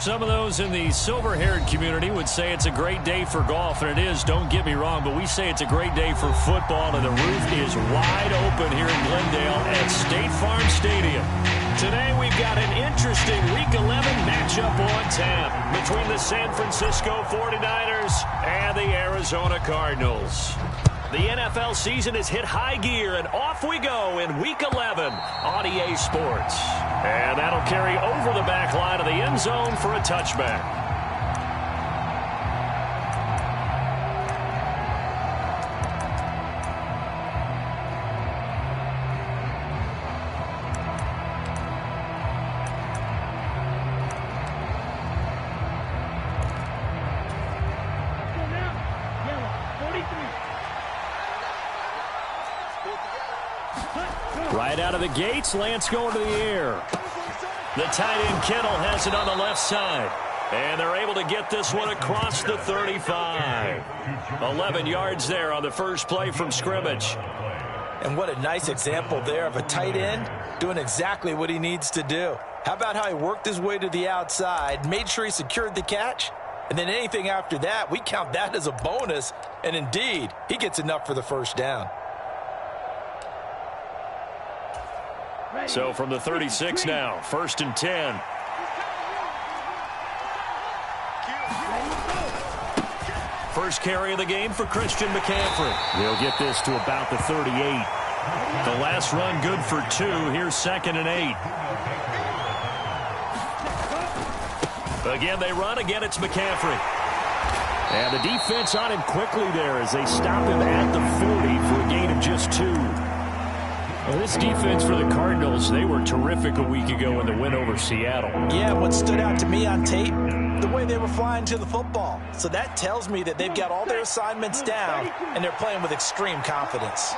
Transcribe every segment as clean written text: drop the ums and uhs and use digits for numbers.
Some of those in the silver-haired community would say it's a great day for golf, and it is, don't get me wrong, but we say it's a great day for football, and the roof is wide open here in Glendale at State Farm Stadium. Today we've got an interesting Week 11 matchup on tap between the San Francisco 49ers and the Arizona Cardinals. The NFL season has hit high gear, and off we go in Week 11 on EA Sports. And that'll carry over the back line of the end zone for a touchback. Right out of the gates, Lance going to the air. The tight end Kittle has it on the left side. And they're able to get this one across the 35. 11 yards there on the first play from scrimmage. And what a nice example there of a tight end doing exactly what he needs to do. How about how he worked his way to the outside, made sure he secured the catch, and then anything after that, we count that as a bonus. And indeed, he gets enough for the first down. So from the 36 now, 1st and 10. First carry of the game for Christian McCaffrey. He'll get this to about the 38. The last run good for 2. Here's 2nd and 8. Again, they run. Again, it's McCaffrey. And the defense on him quickly there as they stop him at the 40 for a gain of just 2. Well, this defense for the Cardinals, they were terrific a week ago in the win over Seattle. Yeah, what stood out to me on tape, the way they were flying to the football. So that tells me that they've got all their assignments down, and they're playing with extreme confidence.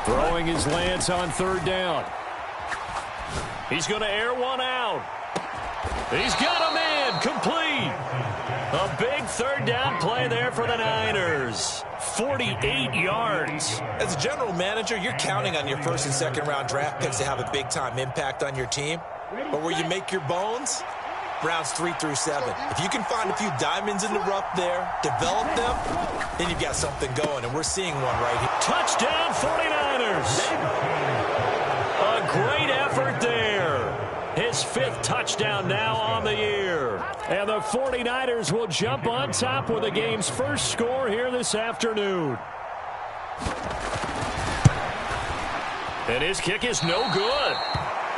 Throwing his Lance on 3rd down. He's going to air one out. He's got a man complete. A big 3rd down play there for the Niners. 48 yards. As a general manager, you're counting on your 1st and 2nd round draft picks to have a big-time impact on your team. But where you make your bones, rounds 3 through 7. If you can find a few diamonds in the rough there, develop them, then you've got something going, and we're seeing one right here. Touchdown 49ers. A great effort there. His 5th touchdown now on the year. And the 49ers will jump on top with the game's first score here this afternoon. And his kick is no good.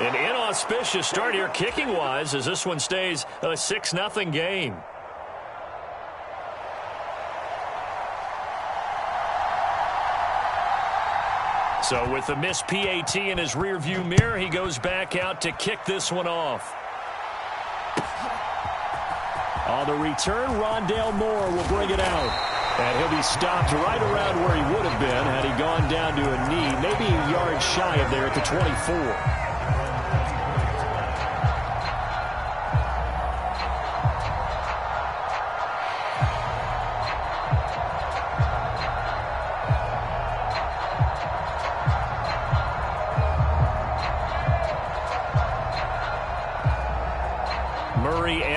An inauspicious start here kicking-wise as this one stays a 6-0 game. So with the missed PAT in his rearview mirror, he goes back out to kick this one off. On the return, Rondale Moore will bring it out. And he'll be stopped right around where he would have been had he gone down to a knee, maybe a yard shy of there at the 24.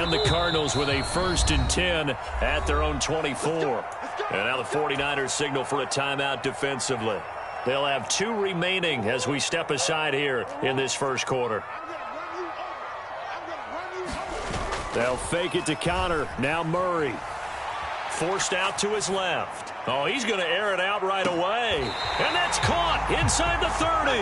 The Cardinals with a 1st and 10 at their own 24. And now the 49ers signal for a timeout defensively. They'll have 2 remaining as we step aside here in this first quarter. They'll fake it to counter. Now Murray. Forced out to his left. Oh, he's going to air it out right away. And that's caught inside the 30.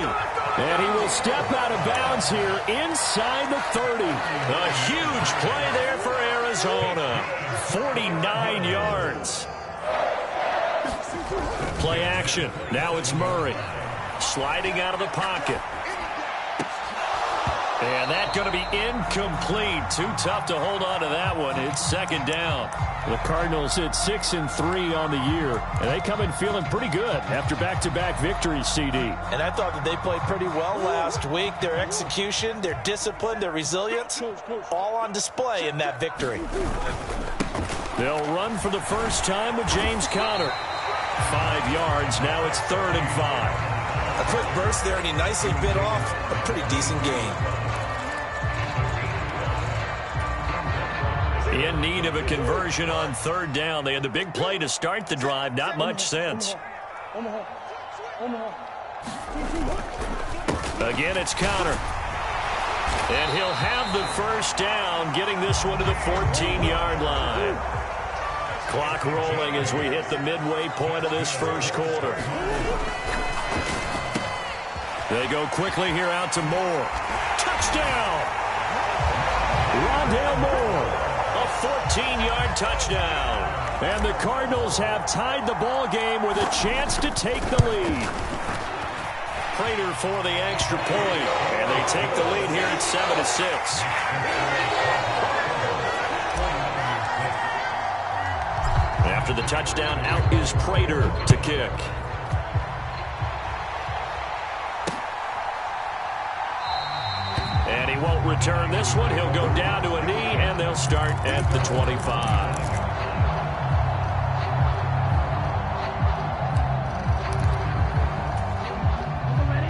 And he will step out of bounds here inside the 30. A huge play there for Arizona. 49 yards. Play action. Now it's Murray. Sliding out of the pocket. And that's going to be incomplete. Too tough to hold on to that one. It's 2nd down. The Cardinals hit 6-3 on the year, and they come in feeling pretty good after back-to-back victories, CD. And I thought that they played pretty well last week. Their execution, their discipline, their resilience, all on display in that victory. They'll run for the first time with James Conner. 5 yards. Now it's 3rd and 5. A quick burst there, and he nicely bit off a pretty decent gain. In need of a conversion on 3rd down. They had the big play to start the drive. Not much sense. Again, it's Connor. And he'll have the 1st down, getting this one to the 14-yard line. Clock rolling as we hit the midway point of this 1st quarter. They go quickly here out to Moore. Touchdown! Rondale Moore, a 14-yard touchdown. And the Cardinals have tied the ball game with a chance to take the lead. Prater for the extra point, and they take the lead here at 7-6. After the touchdown, out is Prater to kick. And he won't return this one. He'll go down to a knee, and they'll start at the 25.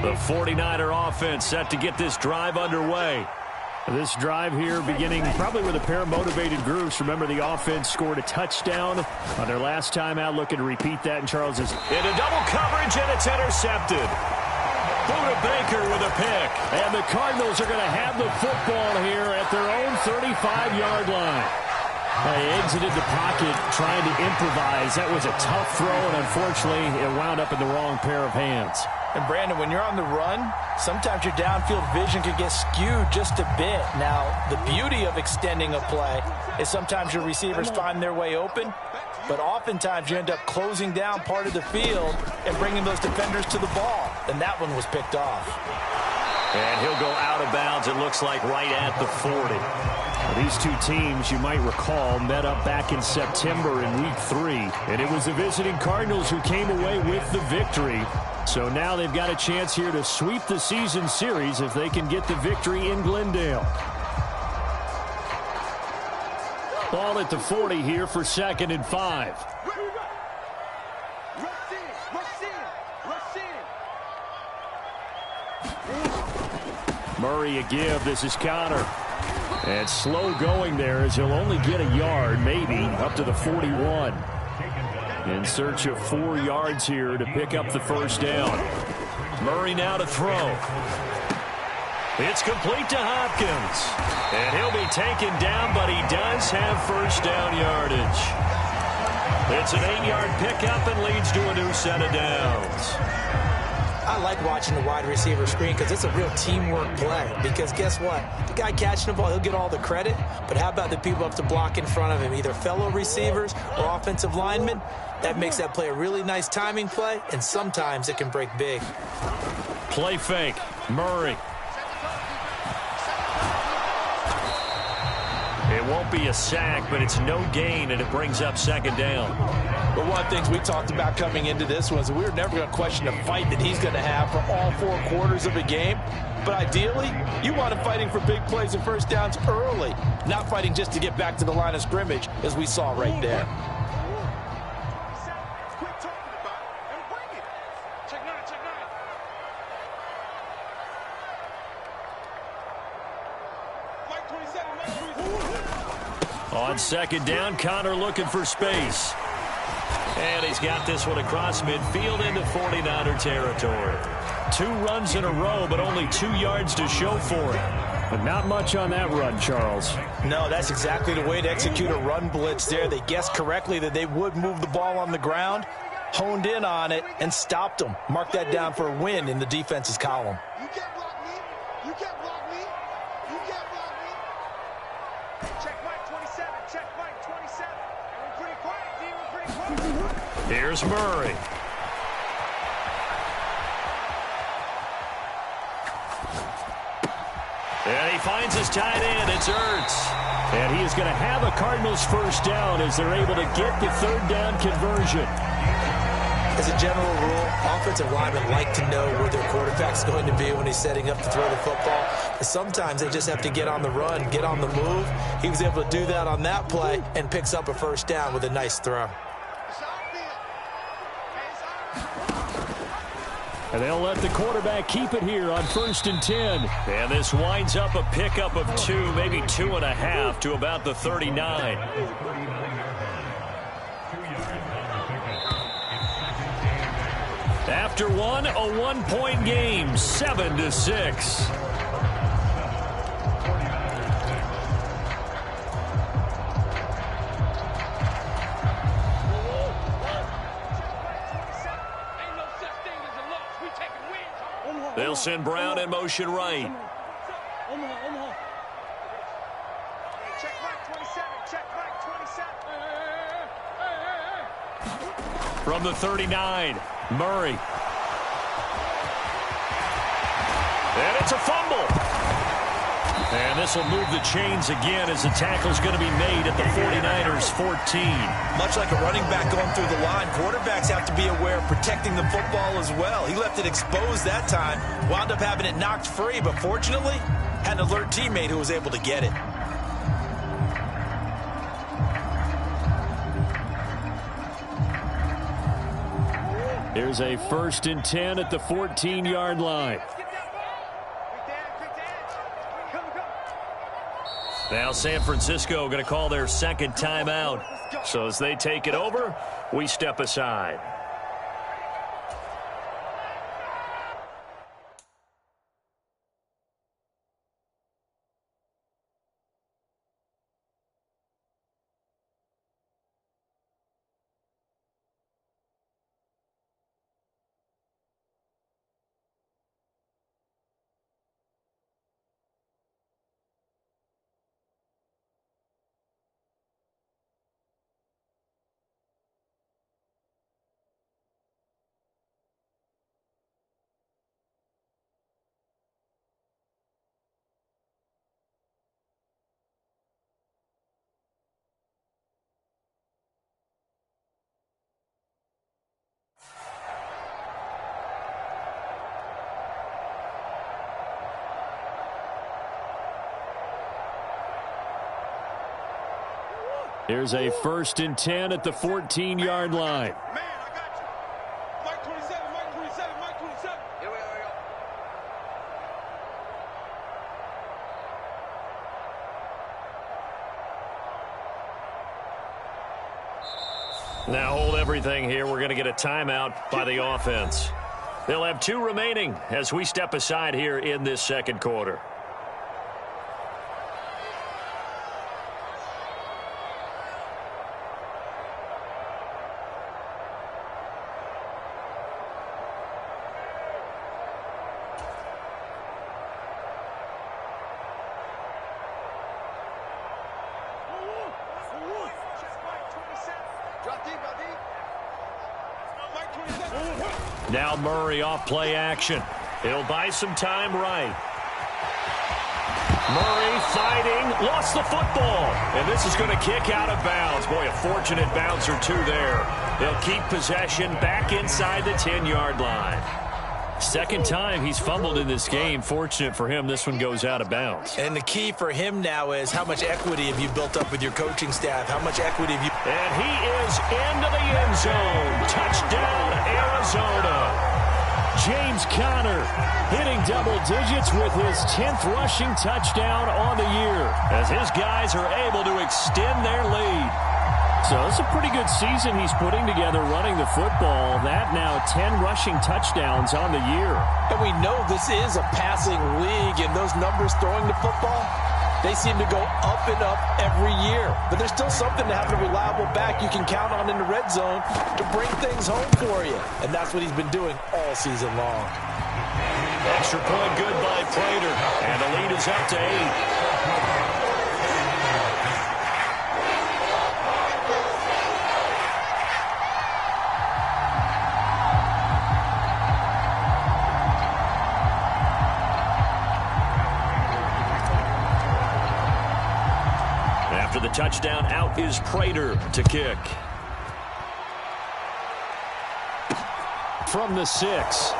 The 49er offense set to get this drive underway. This drive here beginning probably with a pair of motivated groups. Remember, the offense scored a touchdown on their last time out. Looking to repeat that, and Charles is into double coverage, and it's intercepted. Buda Baker with a pick. And the Cardinals are going to have the football here at their own 35-yard line. They exited the pocket trying to improvise. That was a tough throw, and unfortunately, it wound up in the wrong pair of hands. And, Brandon, when you're on the run, sometimes your downfield vision can get skewed just a bit. Now, the beauty of extending a play is sometimes your receivers find their way open, but oftentimes you end up closing down part of the field and bringing those defenders to the ball. And that one was picked off. And he'll go out of bounds, it looks like, right at the 40. Well, these two teams, you might recall, met up back in September in Week 3. And it was the visiting Cardinals who came away with the victory. So now they've got a chance here to sweep the season series if they can get the victory in Glendale. Ball at the 40 here for 2nd and 5. Murray a give. This is Connor. And slow going there as he'll only get a yard, maybe, up to the 41. In search of 4 yards here to pick up the 1st down. Murray now to throw. It's complete to Hopkins. And he'll be taken down, but he does have 1st down yardage. It's an 8-yard pickup and leads to a new set of downs. I like watching the wide receiver screen because it's a real teamwork play. Because guess what? The guy catching the ball, he'll get all the credit. But how about the people up to block in front of him, either fellow receivers or offensive linemen? That makes that play a really nice timing play, and sometimes it can break big. Play fake. Murray. It won't be a sack, but it's no gain, and it brings up 2nd down. But one of the things we talked about coming into this was we were never going to question the fight that he's going to have for all 4 quarters of a game. But ideally, you want him fighting for big plays and 1st downs early, not fighting just to get back to the line of scrimmage, as we saw right there. On 2nd down, Connor looking for space. And he's got this one across midfield into 49er territory. 2 runs in a row, but only 2 yards to show for it. But not much on that run, Charles. No, that's exactly the way to execute a run blitz there. They guessed correctly that they would move the ball on the ground, honed in on it, and stopped them. Mark that down for a win in the defense's column. You can't block me. You can't block me. You can't block me. Check Mike 27. Check Mike 27. And we're pretty quiet, D. We're pretty quiet. Here's Murray. And he finds his tight end. It's Ertz. And he is going to have a Cardinals 1st down as they're able to get the 3rd down conversion. As a general rule, offensive linemen like to know where their quarterback's going to be when he's setting up to throw the football. But sometimes they just have to get on the run, get on the move. He was able to do that on that play and picks up a 1st down with a nice throw. And they'll let the quarterback keep it here on 1st and 10. And this winds up a pickup of 2, maybe 2.5 to about the 39. After one, a 1-point game, 7-6. They'll send Brown in motion right. Check Mike 27. Check Mike 27. From the 39, Murray. And it's a fumble. And this will move the chains again as the tackle's going to be made at the 49ers' 14. Much like a running back going through the line, quarterbacks have to be aware of protecting the football as well. He left it exposed that time, wound up having it knocked free, but fortunately, had an alert teammate who was able to get it. Here's a 1st and 10 at the 14-yard line. Now San Francisco going to call their second timeout. So as they take it over, we step aside. Here's a 1st and 10 at the 14-yard line. Man, I got you. Mike 27, Mike 27, Mike 27. Here we go. Now hold everything here. We're going to get a timeout by the offense. They'll have 2 remaining as we step aside here in this second quarter. Now Murray off play action. He'll buy some time right. Murray fighting, lost the football. And this is going to kick out of bounds. Boy, a fortunate bounce or 2 there. They'll keep possession back inside the 10-yard line. Second time he's fumbled in this game. Fortunate for him, this one goes out of bounds. And the key for him now is how much equity have you built up with your coaching staff? How much equity have you... And he is into the end zone. Touchdown, Arizona. James Conner hitting double digits with his 10th rushing touchdown on the year as his guys are able to extend their lead. So it's a pretty good season he's putting together running the football. That now 10 rushing touchdowns on the year. And we know this is a passing league, and those numbers throwing the football, they seem to go up and up every year. But there's still something to have a reliable back you can count on in the red zone to bring things home for you. And that's what he's been doing all season long. Extra point good by Prater. And the lead is up to 8. After the touchdown, out is Prater to kick. From the 6.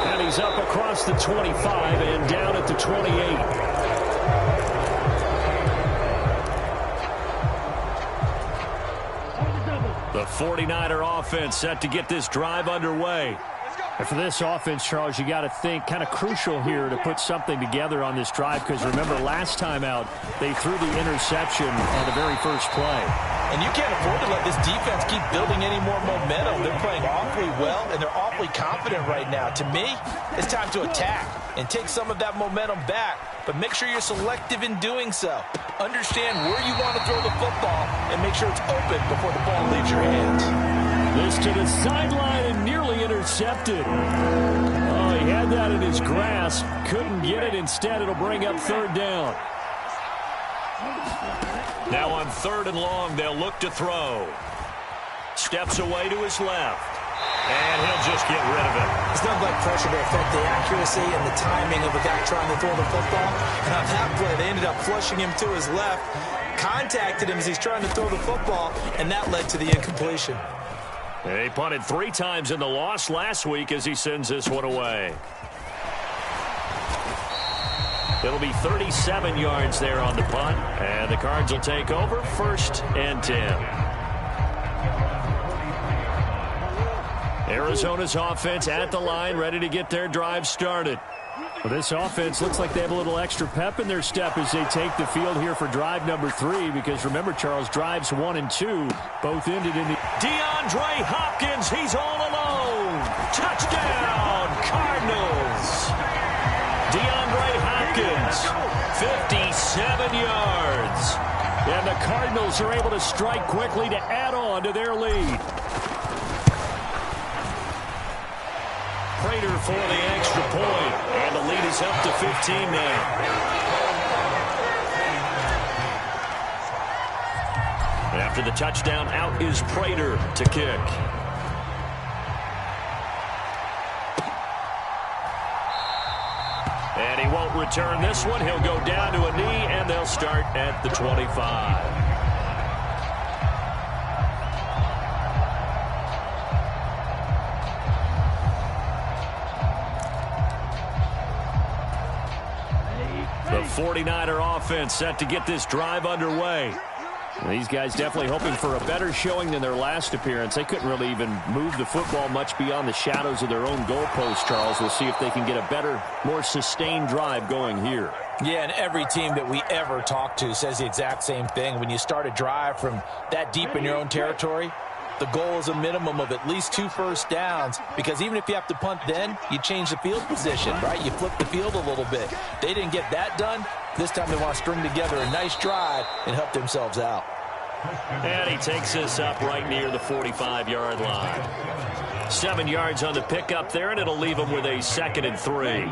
And he's up across the 25 and down at the 28. The 49er offense set to get this drive underway. And for this offense, Charles, you got to think kind of crucial here to put something together on this drive, because remember last time out they threw the interception on the very first play. And you can't afford to let this defense keep building any more momentum. They're playing awfully well, and they're awfully confident right now. To me, it's time to attack and take some of that momentum back, but make sure you're selective in doing so. Understand where you want to throw the football and make sure it's open before the ball leaves your hands. This to the sideline and nearly intercepted. Oh, he had that in his grasp. Couldn't get it. Instead, it'll bring up third down. Now on 3rd and long, they'll look to throw. Steps away to his left. And he'll just get rid of it. It's not like pressure to affect the accuracy and the timing of a guy trying to throw the football. And on that play, they ended up flushing him to his left, contacted him as he's trying to throw the football, and that led to the incompletion. He punted 3 times in the loss last week as he sends this one away. It'll be 37 yards there on the punt, and the Cards will take over 1st and 10. Arizona's offense at the line, ready to get their drive started. Well, this offense looks like they have a little extra pep in their step as they take the field here for drive number 3, because remember, Charles, drives 1 and 2 both ended in the... DeAndre Hopkins, he's all alone. Touchdown, Cardinals. DeAndre Hopkins, 57 yards. And the Cardinals are able to strike quickly to add on to their lead. Prater for the extra point, and the lead is up to 15 now. After the touchdown, out is Prater to kick. And he won't return this one. He'll go down to a knee, and they'll start at the 25. The 49er offense set to get this drive underway. These guys definitely hoping for a better showing than their last appearance. They couldn't really even move the football much beyond the shadows of their own goalpost, Charles. We'll see if they can get a better, more sustained drive going here. Yeah, and every team that we ever talk to says the exact same thing. When you start a drive from that deep in your own territory, the goal is a minimum of at least 2 first downs, because even if you have to punt then, you change the field position, right? You flip the field a little bit. They didn't get that done. This time they want to string together a nice drive and help themselves out. And he takes this up right near the 45-yard line. 7 yards on the pickup there, and it'll leave him with a 2nd and 3.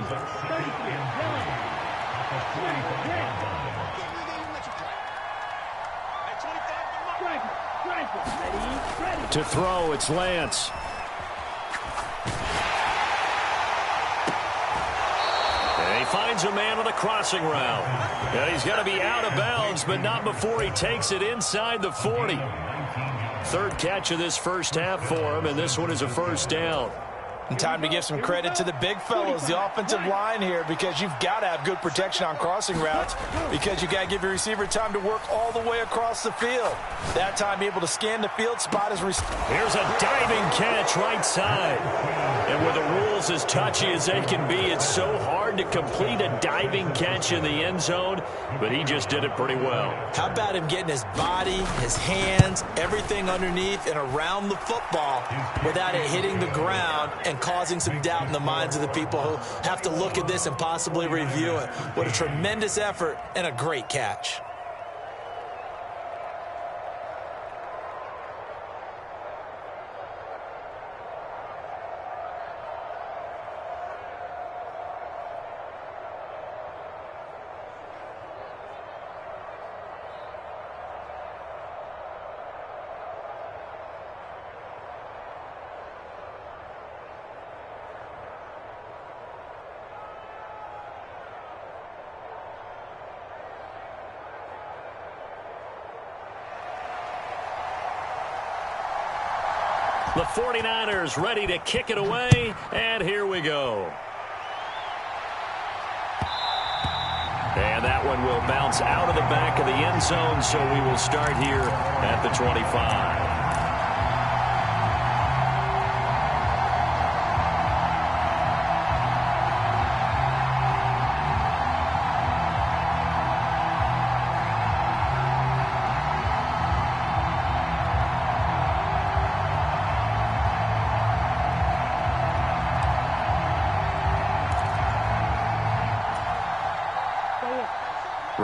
To throw, it's Lance. And he finds a man on the crossing route. And he's got to be out of bounds, but not before he takes it inside the 40. 3rd catch of this first half for him, and this one is a first down. And time to give some credit to the big fellas, the offensive line here, because you've got to have good protection on crossing routes, because you got to give your receiver time to work all the way across the field. That time, be able to scan the field, spot his receiver. Here's a diving catch right side. And with the rules as touchy as they can be, it's so hard to complete a diving catch in the end zone, but he just did it pretty well. How about him getting his body, his hands, everything underneath and around the football without it hitting the ground and causing some doubt in the minds of the people who have to look at this and possibly review it. What a tremendous effort and a great catch. The 49ers ready to kick it away, and here we go. And that one will bounce out of the back of the end zone, so we will start here at the 25.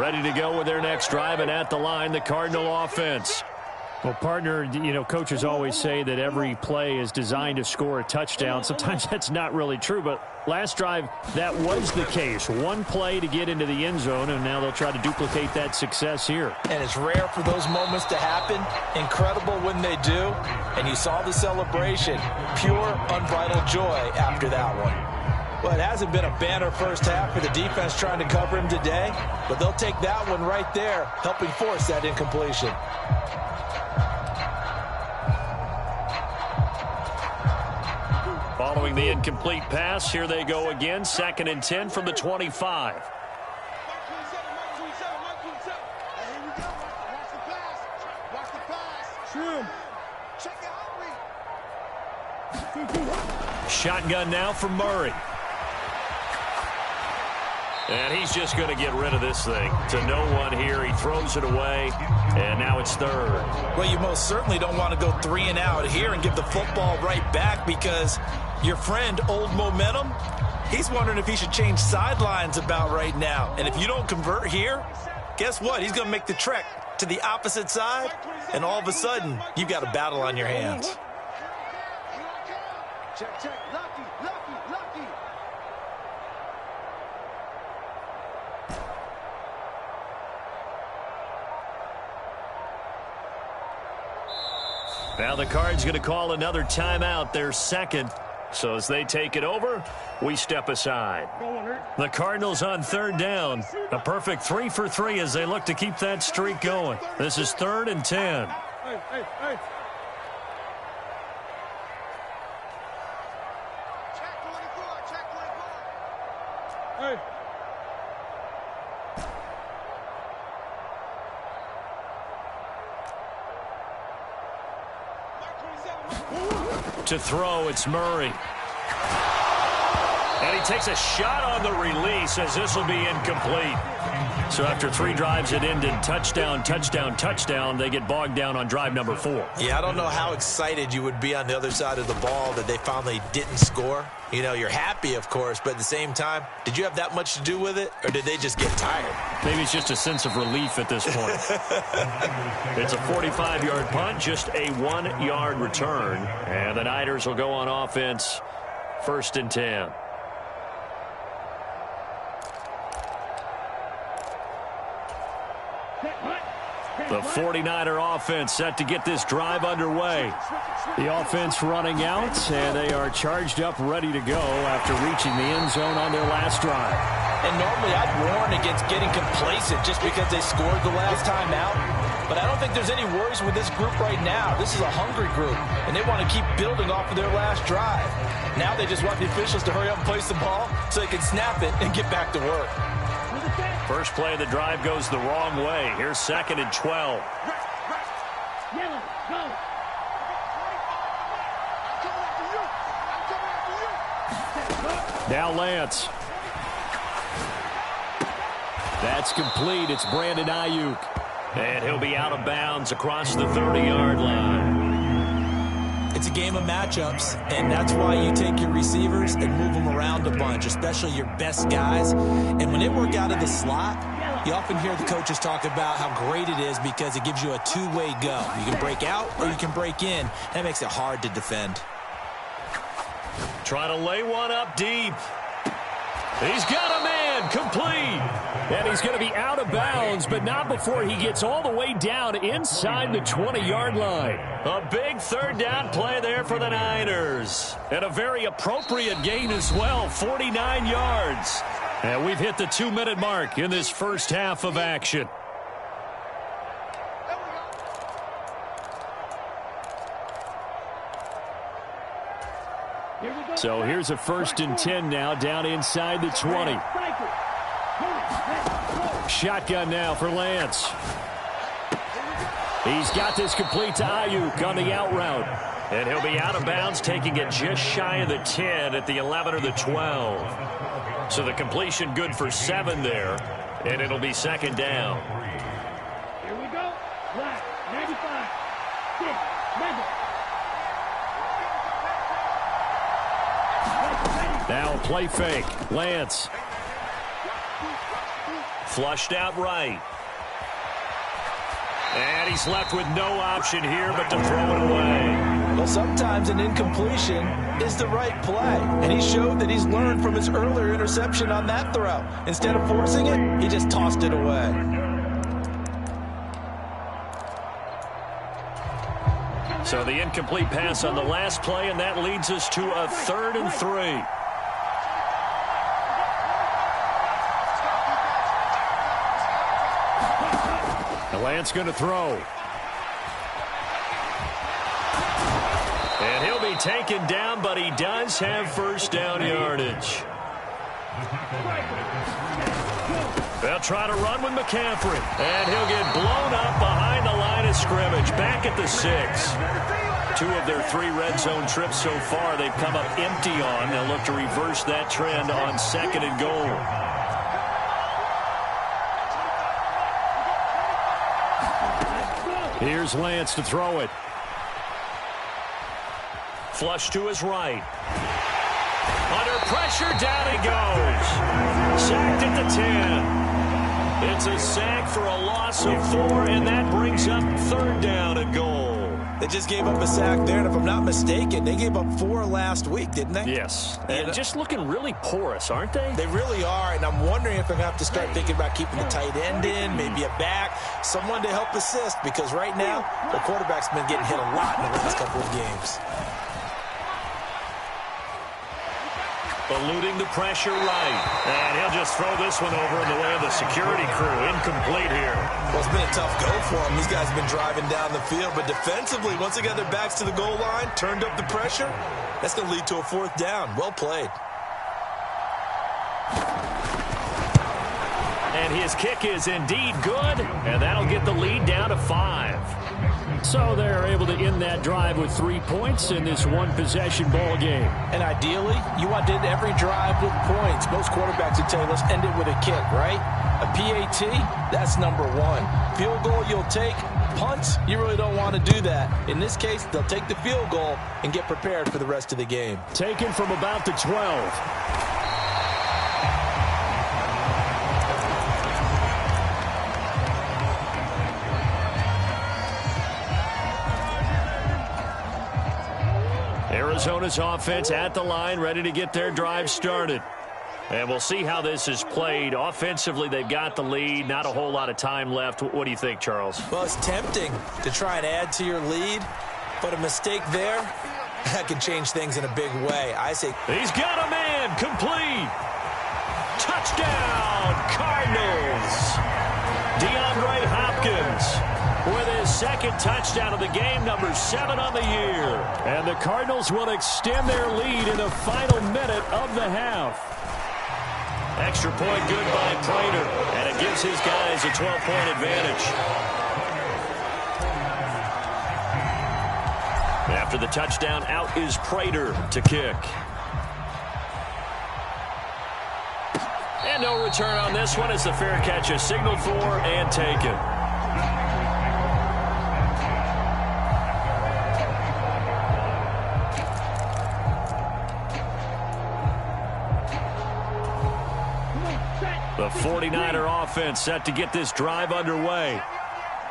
Ready to go with their next drive, and at the line, the Cardinal offense. Well, partner, coaches always say that every play is designed to score a touchdown. Sometimes that's not really true, but last drive, that was the case. One play to get into the end zone, and now they'll try to duplicate that success here. And it's rare for those moments to happen. Incredible when they do. And you saw the celebration. Pure, unbridled joy after that one. Well, it hasn't been a banner first half for the defense trying to cover him today, but they'll take that one right there, helping force that incompletion. Following the incomplete pass, here they go again. 2nd and 10 from the 25. Shotgun now from Murray. And he's just going to get rid of this thing. To no one here. He throws it away. And now it's 3rd. Well, you most certainly don't want to go 3 and out here and give the football right back, because your friend, Old Momentum, he's wondering if he should change sidelines about right now. And if you don't convert here, guess what? He's going to make the trek to the opposite side, and all of a sudden, you've got a battle on your hands. Check, check, lucky, lucky, lucky. Now the Cards going to call another timeout, their 2nd. So as they take it over, we step aside. The Cardinals on 3rd down. A perfect 3 for 3 as they look to keep that streak going. This is 3rd and 10. Hey. Check 24, check 24. Hey. To throw, it's Murray. And he takes a shot on the release as this will be incomplete. So after 3 drives, it ended touchdown, touchdown, touchdown. They get bogged down on drive number 4. Yeah, I don't know how excited you would be on the other side of the ball that they finally didn't score. You're happy, of course, but at the same time, did you have that much to do with it, or did they just get tired? Maybe it's just a sense of relief at this point. It's a 45-yard punt, just a 1-yard return. And the Niners will go on offense, 1st and 10. The 49er offense set to get this drive underway. The offense running out, and they are charged up, ready to go after reaching the end zone on their last drive. And normally I'd warn against getting complacent just because they scored the last time out. But I don't think there's any worries with this group right now. This is a hungry group, and they want to keep building off of their last drive. Now they just want the officials to hurry up and place the ball so they can snap it and get back to work. First play of the drive goes the wrong way. Here's 2nd and 12. Yellow, go. Now Lance. That's complete. It's Brandon Ayuk. And he'll be out of bounds across the 30-yard line. It's a game of matchups, and that's why you take your receivers and move them around a bunch, especially your best guys. And when they work out of the slot, you often hear the coaches talk about how great it is because it gives you a two-way go. You can break out or you can break in. That makes it hard to defend. Try to lay one up deep. He's got a man, complete. And he's going to be out of bounds, but not before he gets all the way down inside the 20-yard line. A big 3rd down play there for the Niners. And a very appropriate gain as well, 49 yards. And we've hit the 2-minute mark in this first half of action. So here's a 1st and 10 now down inside the 20. Shotgun now for Lance. He's got this complete to Ayuk on the out route. And he'll be out of bounds, taking it just shy of the 10 at the 11 or the 12. So the completion good for 7 there, and it'll be 2nd down. Here we go. Black, 95. 6, Mega. Now play fake. Lance. Flushed out right. And he's left with no option here but to throw it away. Well, sometimes an incompletion is the right play. And he showed that he's learned from his earlier interception on that throw. Instead of forcing it, he just tossed it away. So the incomplete pass on the last play, and that leads us to a 3rd and 3. Lance going to throw. And he'll be taken down, but he does have first down yardage. They'll try to run with McCaffrey. And he'll get blown up behind the line of scrimmage. Back at the 6. 2 of their 3 red zone trips so far they've come up empty on. They'll look to reverse that trend on 2nd and goal. Here's Lance to throw it. Flush to his right. Under pressure, down he goes. Sacked at the 10. It's a sack for a loss of 4, and that brings up 3rd down and goal. They just gave up a sack there, and if I'm not mistaken, they gave up 4 last week, didn't they? Yes, and just looking really porous, aren't they? They really are, and I'm wondering if they're going to have to start thinking about keeping the tight end in, maybe a back, someone to help assist, because right now, the quarterback's been getting hit a lot in the last couple of games. Eluding the pressure right. And he'll just throw this one over in the way of the security crew. Incomplete here. Well, it's been a tough go for them. These guys have been driving down the field. But defensively, once they got their backs to the goal line, turned up the pressure, that's going to lead to a 4th down. Well played. And his kick is indeed good. And that'll get the lead down to 5. So they're able to end that drive with 3 points in this one-possession ball game. And ideally, you want to end every drive with points. Most quarterbacks would tell you, let's end it with a kick, right? A PAT, that's number 1. Field goal you'll take. Punts, you really don't want to do that. In this case, they'll take the field goal and get prepared for the rest of the game. Taken from about the 12. Arizona's offense at the line, ready to get their drive started. And we'll see how this is played. Offensively, they've got the lead. Not a whole lot of time left. What do you think, Charles? Well, it's tempting to try and add to your lead, but a mistake there, that can change things in a big way. I say he's got a man. Complete. Touchdown, Cardinals. DeAndre Hopkins with his 2nd touchdown of the game, number 7 on the year. And the Cardinals will extend their lead in the final minute of the half. Extra point good by Prater, and it gives his guys a 12-point advantage. After the touchdown, out is Prater to kick. And no return on this one as the fair catch is signaled for and taken. The 49er offense set to get this drive underway.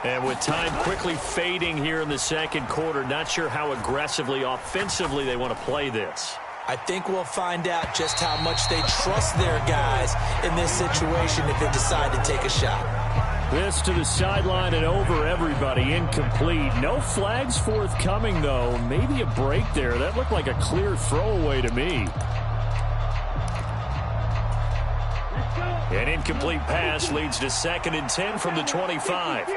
And with time quickly fading here in the 2nd quarter, not sure how aggressively, offensively they want to play this. I think we'll find out just how much they trust their guys in this situation if they decide to take a shot. This to the sideline and over everybody. Incomplete. No flags forthcoming, though. Maybe a break there. That looked like a clear throwaway to me. An incomplete pass leads to 2nd and 10 from the 25.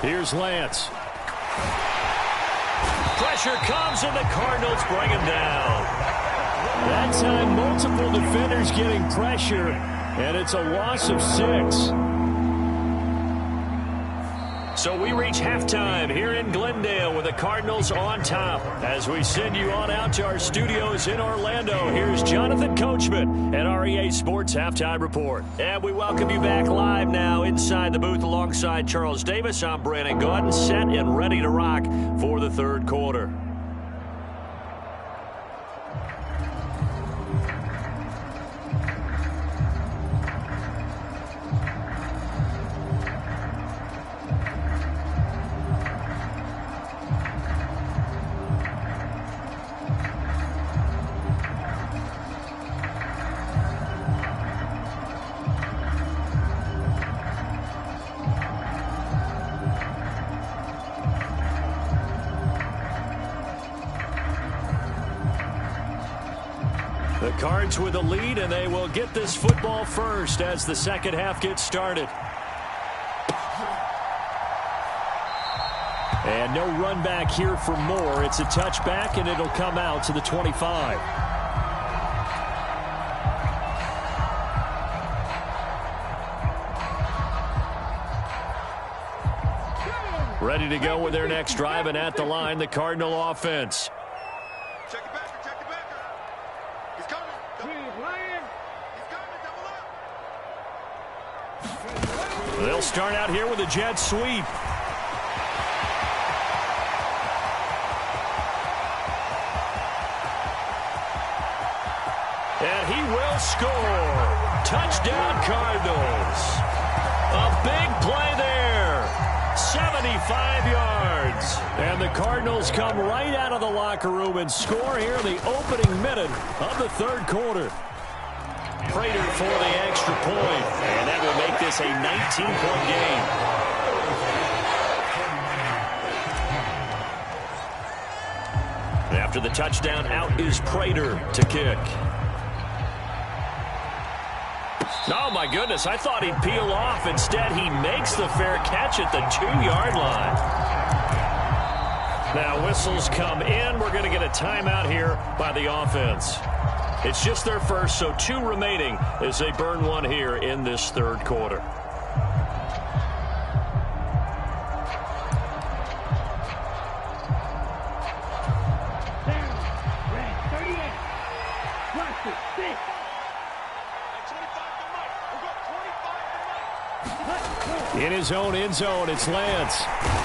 Here's Lance. Pressure comes, and the Cardinals bring him down. That time, multiple defenders getting pressure, and it's a loss of 6. So we reach halftime here in Glendale with the Cardinals on top. As we send you on out to our studios in Orlando, here's Jonathan Coachman at REA Sports Halftime Report. And we welcome you back live now inside the booth alongside Charles Davis. I'm Brandon Gaudin, set and ready to rock for the third quarter. The Cards with a lead, and they will get this football first as the second half gets started. And no run back here for Moore. It's a touchback, and it'll come out to the 25. Ready to go with their next drive, and at the line, the Cardinal offense. They'll start out here with a jet sweep. And he will score. Touchdown, Cardinals. A big play there. 75 yards. And the Cardinals come right out of the locker room and score here in the opening minute of the third quarter. Prater for the extra point, and that will make this a 19-point game. After the touchdown, out is Prater to kick. Oh, my goodness, I thought he'd peel off. Instead, he makes the fair catch at the 2-yard line. Now, whistles come in. We're going to get a timeout here by the offense. It's just their first, so 2 remaining as they burn one here in this third quarter. In his own end zone, it's Lance.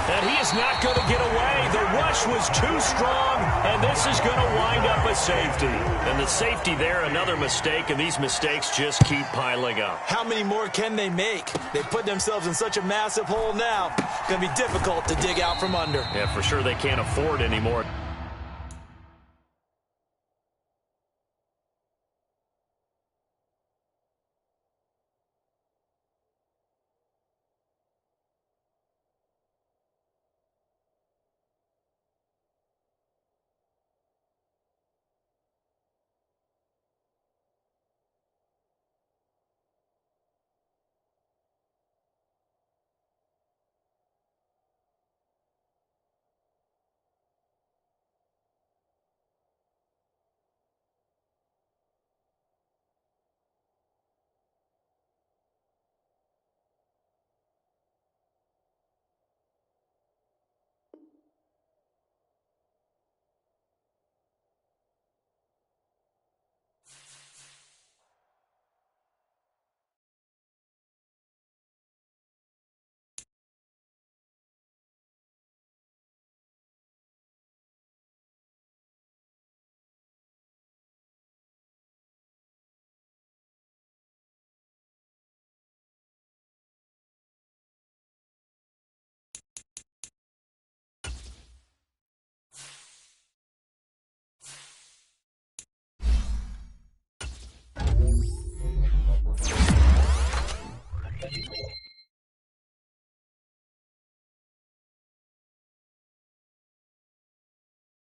And he is not going to get away. The rush was too strong, and this is going to wind up a safety. And the safety there, another mistake, and these mistakes just keep piling up. How many more can they make? They put themselves in such a massive hole now. Going to be difficult to dig out from under. Yeah, for sure they can't afford anymore.